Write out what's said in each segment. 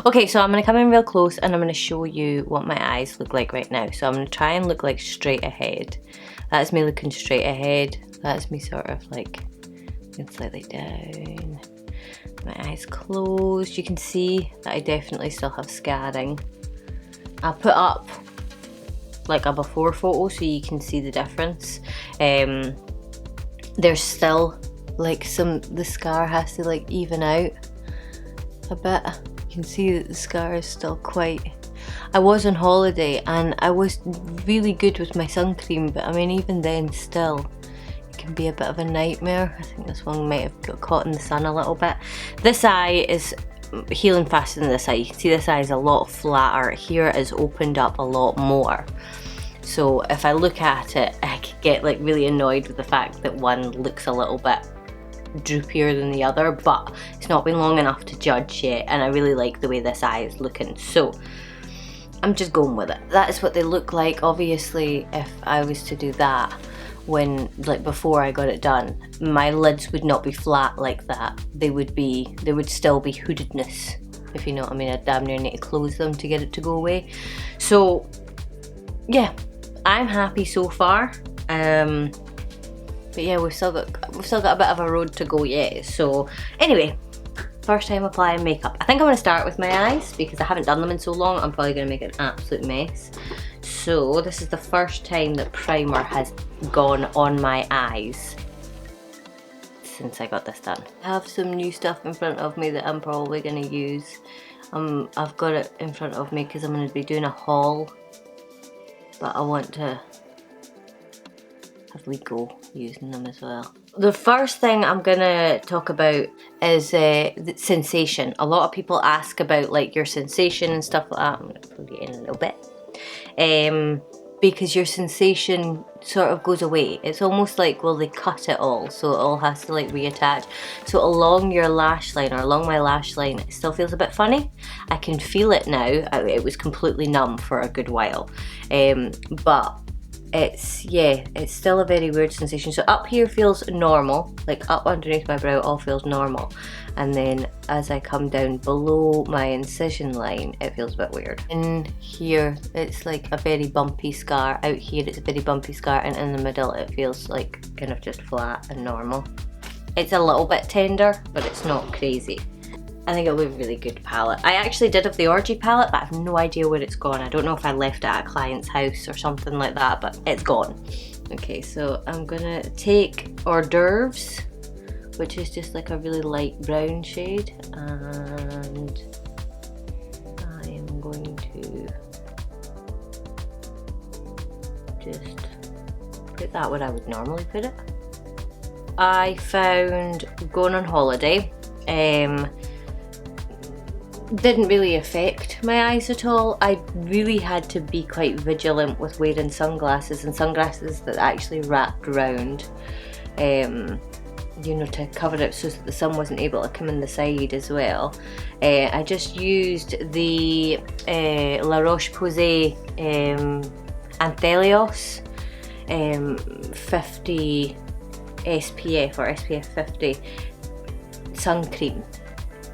Okay, so I'm going to come in real close and I'm going to show you what my eyes look like right now. So I'm going to try and look like straight ahead. That's me looking straight ahead. That's me sort of like looking slightly down. My eyes closed. You can see that I definitely still have scarring. I'll put up like a before photo so you can see the difference. There's still like the scar has to like even out a bit. You can see that the scar is still quite... I was on holiday and I was really good with my sun cream, but I mean even then still it can be a bit of a nightmare. I think this one might have got caught in the sun a little bit. This eye is healing faster than this eye. You can see this eye is a lot flatter. Here it has opened up a lot more. So if I look at it, I could get like really annoyed with the fact that one looks a little bit droopier than the other, but it's not been long enough to judge yet, and I really like the way this eye is looking, so I'm just going with it. That is what they look like. Obviously if I was to do that when, like before I got it done, my lids would not be flat like that. There would still be hoodedness, if you know what I mean. I'd damn near need to close them to get it to go away. So yeah, I'm happy so far. But yeah, we've still got a bit of a road to go yet. So anyway, first time applying makeup. I think I'm going to start with my eyes because I haven't done them in so long. I'm probably going to make an absolute mess. So this is the first time that primer has gone on my eyes since I got this done. I have some new stuff in front of me that I'm probably going to use. I've got it in front of me because I'm going to be doing a haul, but I want to have we go using them as well. The first thing I'm gonna talk about is the sensation. A lot of people ask about like your sensation and stuff like that. I'm gonna put it in a little bit. Because your sensation sort of goes away. It's almost like, well, they cut it all, so it all has to like reattach. So along your lash line, or along my lash line, it still feels a bit funny. I can feel it now. It was completely numb for a good while. But it's still a very weird sensation. So up here feels normal, like up underneath my brow all feels normal, and then as I come down below my incision line it feels a bit weird. In here it's like a very bumpy scar, out here it's a very bumpy scar, and in the middle it feels like kind of just flat and normal. It's a little bit tender, but it's not crazy. I think it'll be a really good palette. I actually did have the Orgy palette, but I have no idea where it's gone. I don't know if I left it at a client's house or something like that, but it's gone. Okay, so I'm gonna take Hors d'oeuvres, which is just like a really light brown shade, and I am going to just put that where I would normally put it. I found going on holiday didn't really affect my eyes at all. I really had to be quite vigilant with wearing sunglasses, and sunglasses that actually wrapped around, you know, to cover it so that the sun wasn't able to come in the side as well. I just used the La Roche-Posay Anthelios 50 SPF or SPF 50 sun cream,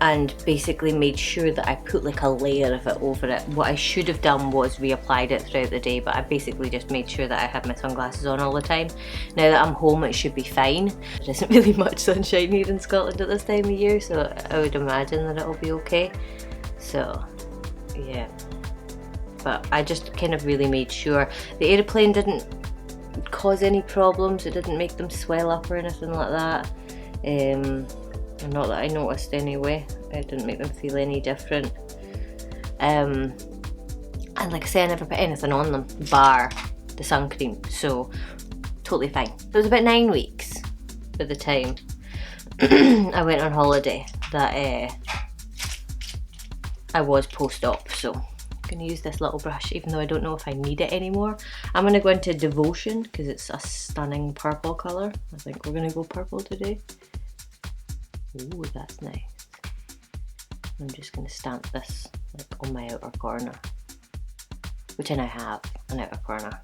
and basically made sure that I put like a layer of it over it. What I should have done was reapplied it throughout the day, but I basically just made sure that I had my sunglasses on all the time. Now that I'm home it should be fine. There isn't really much sunshine here in Scotland at this time of year, so I would imagine that it'll be okay. So yeah, but I just kind of really made sure. The aeroplane didn't cause any problems, it didn't make them swell up or anything like that. Not that I noticed anyway. It didn't make them feel any different. And like I say, I never put anything on them bar the sun cream, so totally fine. It was about 9 weeks by the time I went on holiday that I was post-op, so I'm going to use this little brush even though I don't know if I need it anymore. I'm going to go into Devotion because it's a stunning purple colour. I think we're going to go purple today. Ooh, that's nice. I'm just going to stamp this like on my outer corner, which I now have an outer corner.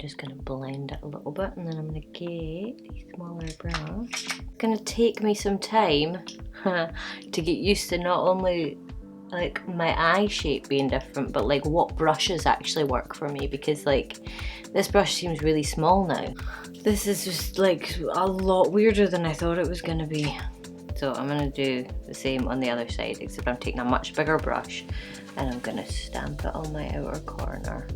just gonna blend it a little bit, and then I'm gonna get a smaller brush. It's gonna take me some time to get used to not only like my eye shape being different, but like what brushes actually work for me, because like this brush seems really small now. This is just like a lot weirder than I thought it was gonna be. So I'm gonna do the same on the other side, except I'm taking a much bigger brush and I'm gonna stamp it on my outer corner.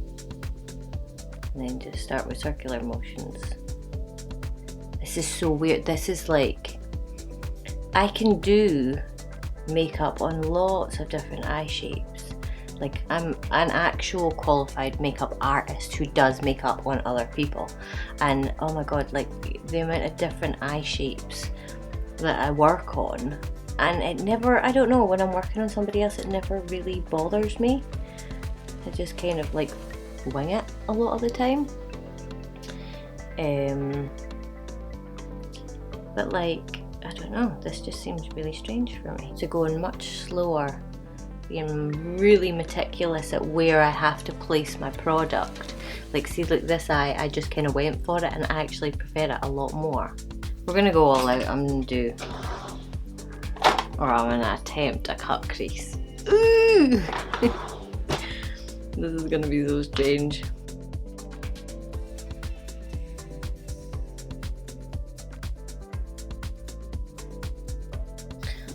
And then just start with circular motions. This is so weird. This is like, I can do makeup on lots of different eye shapes. Like, I'm an actual qualified makeup artist who does makeup on other people. And oh my god, like the amount of different eye shapes that I work on. And it never, I don't know, when I'm working on somebody else, it never really bothers me. I just kind of like wing it a lot of the time. But like, I don't know, this just seems really strange for me. So going much slower, being really meticulous at where I have to place my product. Like, see, like this eye, I just kind of went for it, and I actually prefer it a lot more. We're gonna go all out. I'm gonna do, or I'm gonna attempt a cut crease. Ooh! This is gonna be so strange.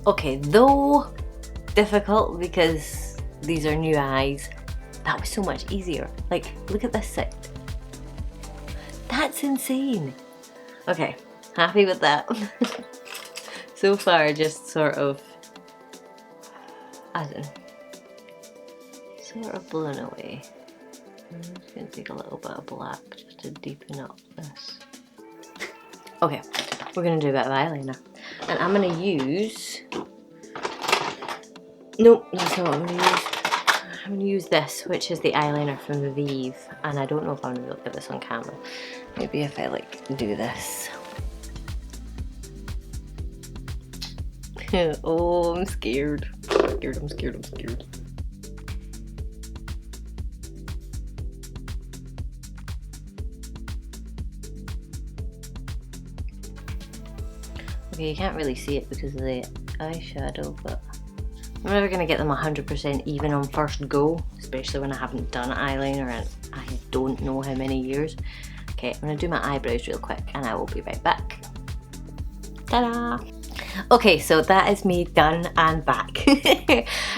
Okay, though difficult because these are new eyes, that was so much easier. Like, look at this side. That's insane. Okay, happy with that. So far, just sort of, I don't know, sort of blown away. I'm just gonna take a little bit of black just to deepen up this. Okay, we're gonna do a bit of eyeliner. And I'm gonna use, nope, that's not what I'm gonna use. I'm gonna use this, which is the eyeliner from Vive. And I don't know if I'm gonna be able to get this on camera. Maybe if I like do this. Oh, I'm scared. I'm scared. Okay, you can't really see it because of the eyeshadow, but I'm never going to get them 100% even on first go, especially when I haven't done eyeliner in I don't know how many years. Okay, I'm going to do my eyebrows real quick and I will be right back. Ta-da! Okay, so that is me done and back.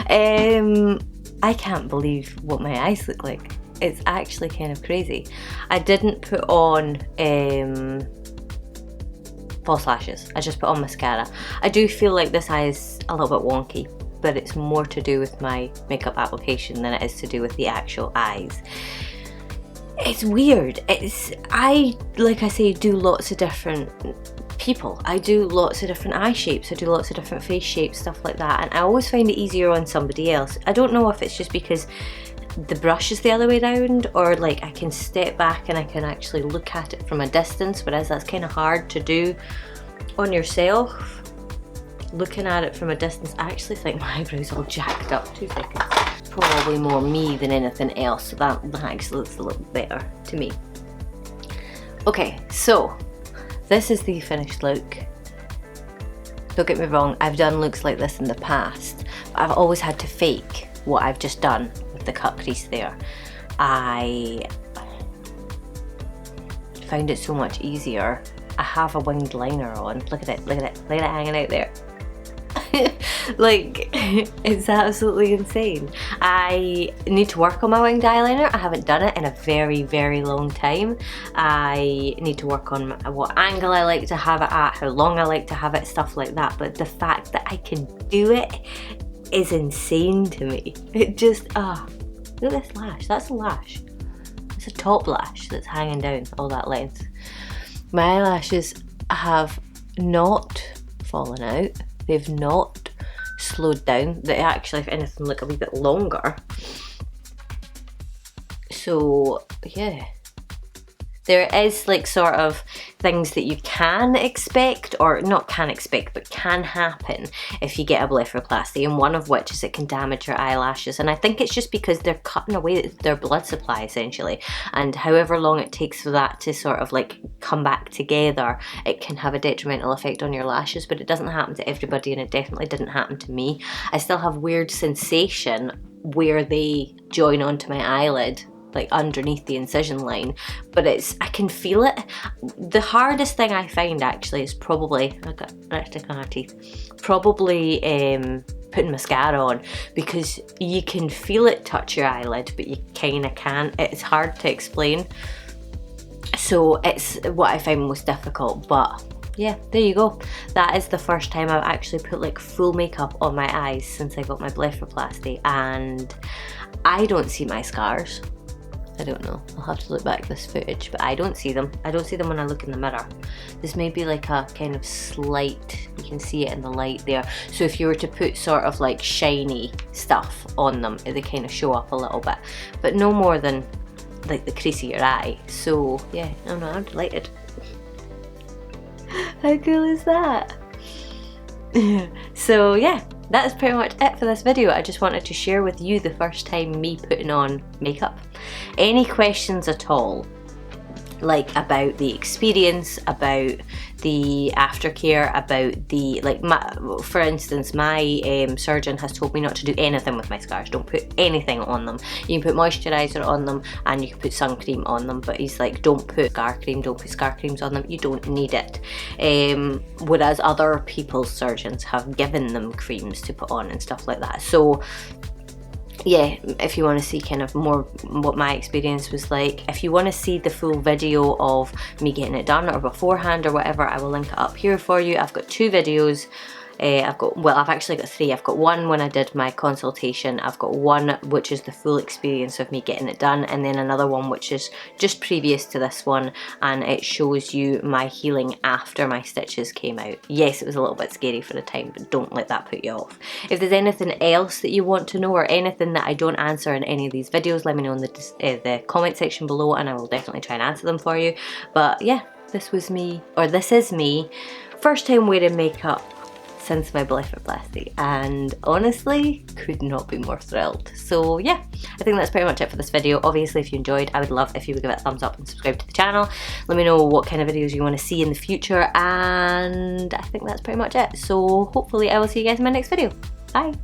I can't believe what my eyes look like. It's actually kind of crazy. I didn't put on false lashes. I just put on mascara. I do feel like this eye is a little bit wonky, but it's more to do with my makeup application than it is to do with the actual eyes. It's weird. I, like I say, do lots of different people. I do lots of different eye shapes. I do lots of different face shapes, stuff like that. And I always find it easier on somebody else. I don't know if it's just because the brush is the other way around, or like I can step back and I can actually look at it from a distance, whereas that's kind of hard to do on yourself. Looking at it from a distance, I actually think my eyebrows all jacked up. 2 seconds. Probably more me than anything else, so that actually looks a little better to me. Okay, so this is the finished look. Don't get me wrong, I've done looks like this in the past, but I've always had to fake what I've just done with the cut crease there. I found it so much easier. I have a winged liner on. Look at it, look at it, look at it hanging out there. Like, it's absolutely insane. I need to work on my winged eyeliner. I haven't done it in a very, very long time. I need to work on what angle I like to have it at, how long I like to have it, stuff like that. But the fact that I can do it is insane to me. It just, look at this lash. That's a lash. It's a top lash that's hanging down all that length. My eyelashes have not fallen out. They've not slowed down. They actually, if anything, look a wee bit longer. So yeah, there is like sort of things that you can expect, or not can expect, but can happen if you get a blepharoplasty, and one of which is it can damage your eyelashes. And I think it's just because they're cutting away their blood supply essentially, and however long it takes for that to sort of like come back together, it can have a detrimental effect on your lashes. But it doesn't happen to everybody, and it definitely didn't happen to me. I still have weird sensation where they join onto my eyelid, like underneath the incision line, but I can feel it. The hardest thing I find actually is probably, I got lipstick on our teeth, probably putting mascara on, because you can feel it touch your eyelid, but you kind of can't. It's hard to explain. So it's what I find most difficult, but yeah, there you go. That is the first time I've actually put like full makeup on my eyes since I got my blepharoplasty, and I don't see my scars. I don't know, I'll have to look back this footage, but I don't see them. I don't see them when I look in the mirror. This may be like a kind of slight, you can see it in the light there. So if you were to put sort of like shiny stuff on them, they kind of show up a little bit, but no more than like the crease of your eye. So yeah, oh no, I'm delighted. How cool is that? So yeah, that is pretty much it for this video. I just wanted to share with you the first time me putting on makeup. Any questions at all, like about the experience, about the aftercare, about the, like, for instance, my surgeon has told me not to do anything with my scars. Don't put anything on them. You can put moisturiser on them and you can put sun cream on them, but he's like, don't put scar cream, don't put scar creams on them, you don't need it. Whereas other people's surgeons have given them creams to put on and stuff like that. So yeah, if you want to see kind of more what my experience was like, if you want to see the full video of me getting it done or beforehand or whatever, I will link it up here for you. I've got 2 videos. I've actually got 3. I've got one when I did my consultation, I've got one which is the full experience of me getting it done, and then another one which is just previous to this one, and it shows you my healing after my stitches came out. Yes, it was a little bit scary for the time, but don't let that put you off. If there's anything else that you want to know, or anything that I don't answer in any of these videos, let me know in the comment section below, and I will definitely try and answer them for you. But yeah, this is me, first time wearing makeup since my blepharoplasty, and honestly could not be more thrilled. So yeah, I think that's pretty much it for this video. Obviously, if you enjoyed, I would love if you would give it a thumbs up and subscribe to the channel. Let me know what kind of videos you want to see in the future, and I think that's pretty much it. So hopefully I will see you guys in my next video. Bye.